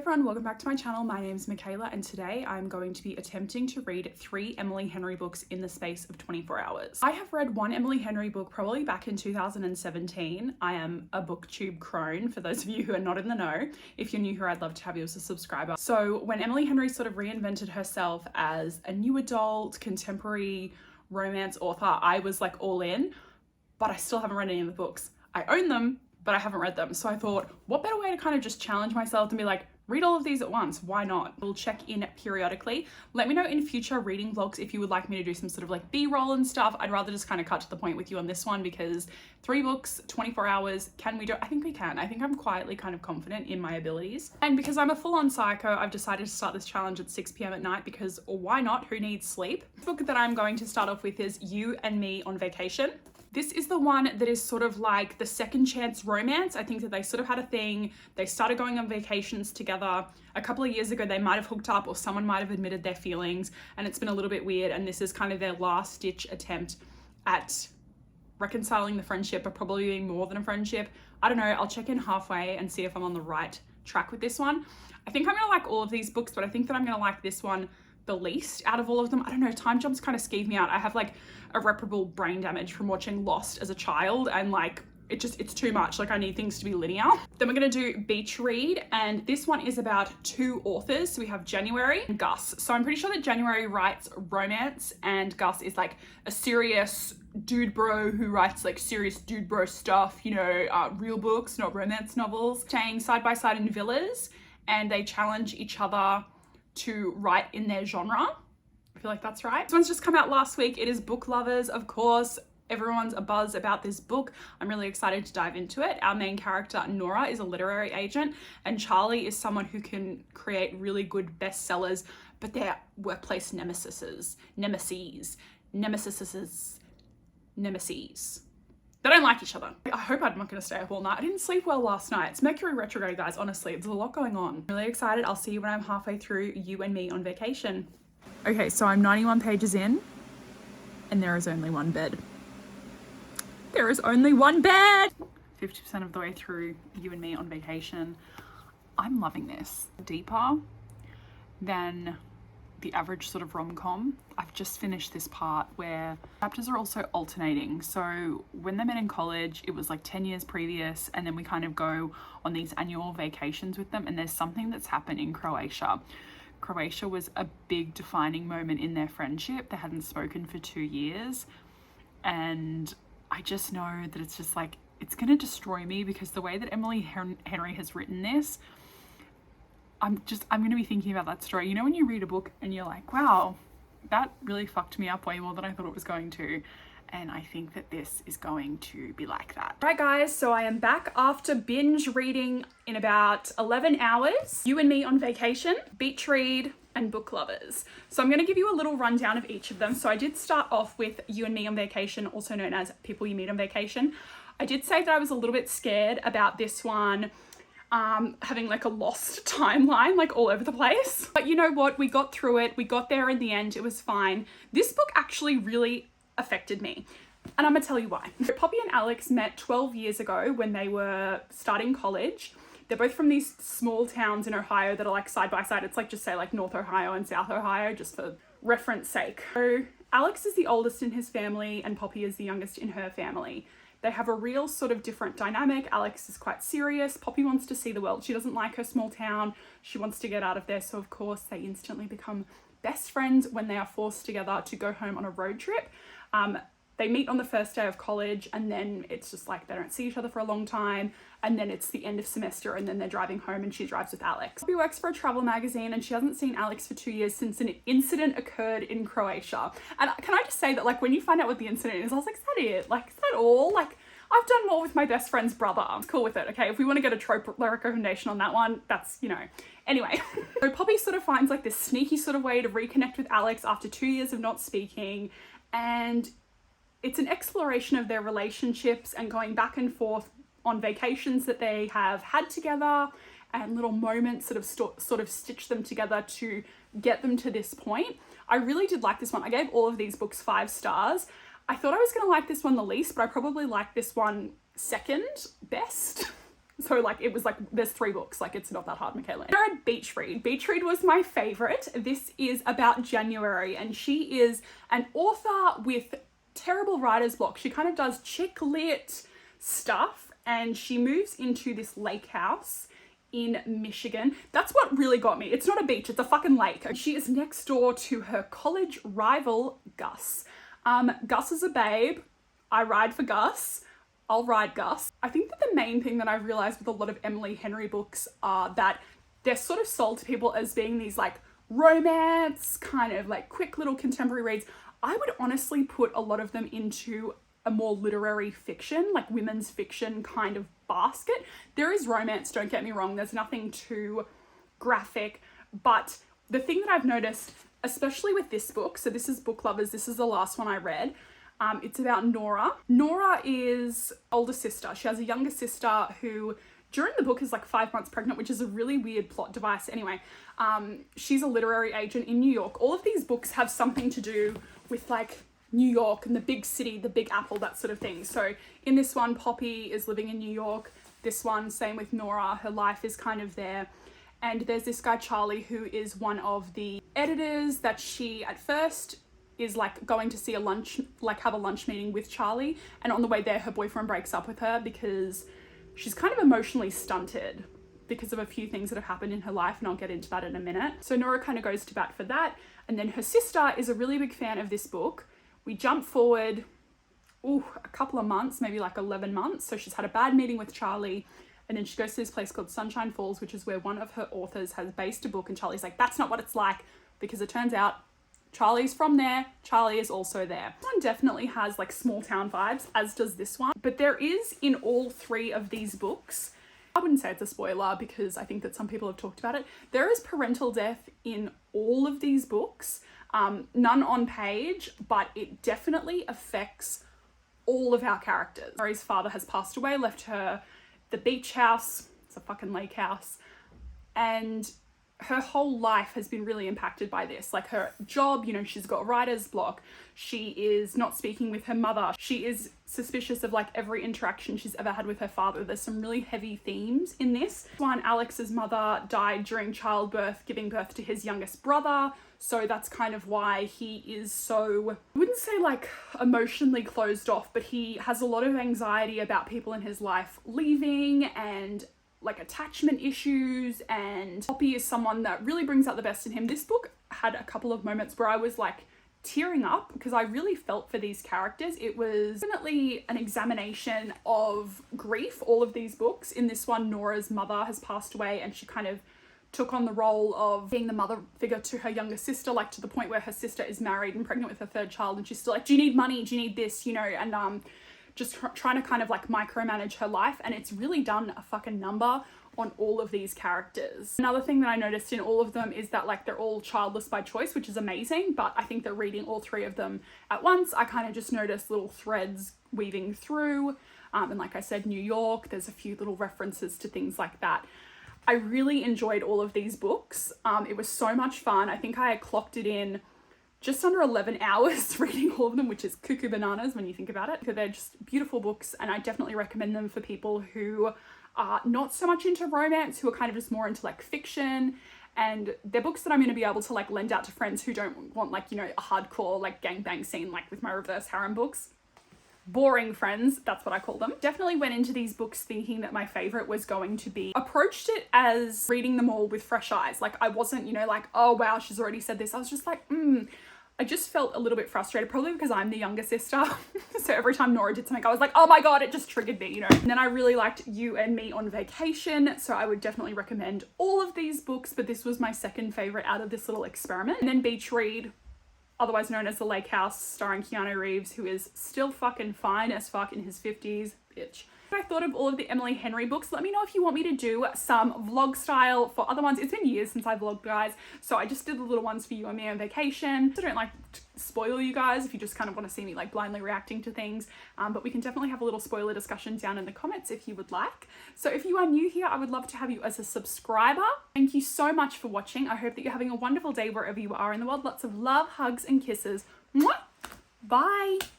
everyone, welcome back to my channel. My name is Michaela and today I'm going to be attempting to read 3 Emily Henry books in the space of 24 hours. I have read one Emily Henry book probably back in 2017. I am a booktube crone, for those of you who are not in the know. If you're new here, I'd love to have you as a subscriber. So when Emily Henry sort of reinvented herself as a new adult contemporary romance author, I was like all in, but I still haven't read any of the books. I own them, but I haven't read them. So I thought, what better way to kind of just challenge myself and be like, read all of these at once, why not? We'll check in periodically. Let me know in future reading vlogs if you would like me to do some sort of like B-roll and stuff. I'd rather just kind of cut to the point with you on this one because 3 books, 24 hours, can we do it? I think we can. I think I'm quietly kind of confident in my abilities. And because I'm a full-on psycho, I've decided to start this challenge at 6 p.m. at night because why not? Who needs sleep? The book that I'm going to start off with is You and Me on Vacation. This is the one that is sort of like the second chance romance. I think that they sort of had a thing. They started going on vacations together. A couple of years ago, they might have hooked up or someone might have admitted their feelings and it's been a little bit weird. And this is kind of their last ditch attempt at reconciling the friendship, but probably being more than a friendship. I don't know. I'll check in halfway and see if I'm on the right track with this one. I think I'm going to like all of these books, but I think that I'm going to like this one the least out of all of them. I don't know, time jumps kind of skeeve me out. I have like irreparable brain damage from watching Lost as a child and like it's too much. Like I need things to be linear. Then we're going to do Beach Read, and this one is about 2 authors. So we have January and Gus. So I'm pretty sure that January writes romance and Gus is like a serious dude bro who writes like serious dude bro stuff, you know, real books, not romance novels, staying side by side in villas, and they challenge each other to write in their genre. I feel like that's right. This one's just come out last week. It is Book Lovers, of course. Everyone's a buzz about this book. I'm really excited to dive into it. Our main character, Nora, is a literary agent, and Charlie is someone who can create really good bestsellers, but they're workplace nemesis. They don't like each other. I hope I'm not going to stay up all night. I didn't sleep well last night. It's Mercury retrograde, guys. Honestly, there's a lot going on. I'm really excited. I'll see you when I'm halfway through You and Me on Vacation. Okay, so I'm 91 pages in and there is only one bed. There is only one bed! 50% of the way through You and Me on Vacation. I'm loving this. Deeper than the average sort of rom-com. I've just finished this part where chapters are also alternating. So when they met in college, it was like 10 years previous, and then we kind of go on these annual vacations with them, and there's something that's happened in Croatia. Croatia was a big defining moment in their friendship. They hadn't spoken for 2 years, and I just know that it's just like, it's gonna destroy me because the way that Emily Henry has written this, I'm going to be thinking about that story. You know, when you read a book and you're like, wow, that really fucked me up way more than I thought it was going to. And I think that this is going to be like that. Right, guys, so I am back after binge reading in about 11 hours. You and Me on Vacation, Beach Read, and Book Lovers. So I'm going to give you a little rundown of each of them. So I did start off with You and Me on Vacation, also known as People You Meet on Vacation. I did say that I was a little bit scared about this one having like a lost timeline, like all over the place. But you know what? We got through it. We got there in the end. It was fine. This book actually really affected me. And I'm gonna tell you why. Poppy and Alex met 12 years ago when they were starting college. They're both from these small towns in Ohio that are like side by side. It's like just say like North Ohio and South Ohio, just for reference sake. So Alex is the oldest in his family and Poppy is the youngest in her family. They have a real sort of different dynamic. Alex is quite serious. Poppy wants to see the world. She doesn't like her small town. She wants to get out of there. So of course they instantly become best friends when they are forced together to go home on a road trip. They meet on the first day of college and then it's just like they don't see each other for a long time, and then it's the end of semester and then they're driving home and she drives with Alex. Poppy works for a travel magazine and she hasn't seen Alex for 2 years since an incident occurred in Croatia. And can I just say that like when you find out what the incident is, I was like, is that it? Like, is that all? Like, I've done more with my best friend's brother. I'm cool with it, okay? If we want to get a trope recommendation on that one, that's, you know. Anyway, so Poppy sort of finds like this sneaky sort of way to reconnect with Alex after 2 years of not speaking, and it's an exploration of their relationships and going back and forth on vacations that they have had together and little moments that have sort of stitched them together to get them to this point. I really did like this one. I gave all of these books 5 stars. I thought I was going to like this one the least, but I probably like this one second best. So like it was like there's 3 books, like it's not that hard, Michaela. I read Beach Read. Beach Read was my favorite. This is about January, and she is an author with terrible writer's block. She kind of does chick lit stuff, and she moves into this lake house in Michigan. That's what really got me. It's not a beach, it's a fucking lake. She is next door to her college rival, Gus. Gus is a babe. I ride for Gus. I'll ride Gus. I think that the main thing that I've realized with a lot of Emily Henry books are that they're sort of sold to people as being these like romance, kind of like quick little contemporary reads. I would honestly put a lot of them into a more literary fiction, like women's fiction kind of basket. There is romance, don't get me wrong, there's nothing too graphic, but the thing that I've noticed, especially with this book, so this is Book Lovers, this is the last one I read, it's about Nora. Nora is older sister. She has a younger sister who during the book is like 5 months pregnant, which is a really weird plot device. Anyway, she's a literary agent in New York. All of these books have something to do with like New York and the big city, the Big Apple, that sort of thing. So in this one, Poppy is living in New York. This one, same with Nora, her life is kind of there. And there's this guy, Charlie, who is one of the editors that she at first is like going to see a lunch, like have a lunch meeting with Charlie. And on the way there, her boyfriend breaks up with her because she's kind of emotionally stunted because of a few things that have happened in her life. And I'll get into that in a minute. So Nora kind of goes to bat for that. And then her sister is a really big fan of this book. We jump forward, a couple of months, maybe like 11 months. So she's had a bad meeting with Charlie. And then she goes to this place called Sunshine Falls, which is where one of her authors has based a book. And Charlie's like, that's not what it's like, because it turns out Charlie's from there. Charlie is also there. This one definitely has like small town vibes, as does this one. But there is in all 3 of these books, I wouldn't say it's a spoiler because I think that some people have talked about it. There is parental death in all of these books. None on page, but it definitely affects all of our characters. Rory's father has passed away, left her the beach house. It's a fucking lake house. And her whole life has been really impacted by this. Like her job, you know, she's got writer's block. She is not speaking with her mother. She is suspicious of like every interaction she's ever had with her father. There's some really heavy themes in this. One, Alex's mother died during childbirth, giving birth to his youngest brother. So that's kind of why he is so, I wouldn't say like emotionally closed off, but he has a lot of anxiety about people in his life leaving and like attachment issues. And Poppy is someone that really brings out the best in him. This book had a couple of moments where I was like tearing up because I really felt for these characters. It was definitely an examination of grief, all of these books. In this one, Nora's mother has passed away and she kind of took on the role of being the mother figure to her younger sister, like to the point where her sister is married and pregnant with her 3rd child, and she's still like, do you need money? Do you need this? You know, and just trying to kind of like micromanage her life. And it's really done a fucking number on all of these characters. Another thing that I noticed in all of them is that like they're all childless by choice, which is amazing, but I think that reading all 3 of them at once, I kind of just noticed little threads weaving through. And like I said, New York, there's a few little references to things like that. I really enjoyed all of these books. It was so much fun. I think I had clocked it in just under 11 hours reading all of them, which is cuckoo bananas when you think about it. They're just beautiful books, and I definitely recommend them for people who are not so much into romance, who are kind of just more into like fiction. And they're books that I'm going to be able to like lend out to friends who don't want like, you know, a hardcore like gangbang scene like with my reverse harem books. Boring friends, that's what I call them. Definitely went into these books thinking that my favorite was going to be, approached it as reading them all with fresh eyes. Like I wasn't, you know, like, oh wow, she's already said this. I was just like, I just felt a little bit frustrated, probably because I'm the younger sister. So every time Nora did something, I was like, oh my God, it just triggered me, you know. And then I really liked You and Me on Vacation. So I would definitely recommend all of these books, but this was my 2nd favorite out of this little experiment. And then Beach Read, otherwise known as The Lake House, starring Keanu Reeves, who is still fucking fine as fuck in his 50s, bitch. I thought of all of the Emily Henry books. Let me know if you want me to do some vlog style for other ones. It's been years since I vlogged, guys, so I just did the little ones for You and Me on Vacation. I don't like to spoil you guys if you just kind of want to see me like blindly reacting to things, but we can definitely have a little spoiler discussion down in the comments if you would like. So if you are new here, I would love to have you as a subscriber. Thank you so much for watching. I hope that you're having a wonderful day wherever you are in the world. Lots of love, hugs, and kisses. Mwah! Bye.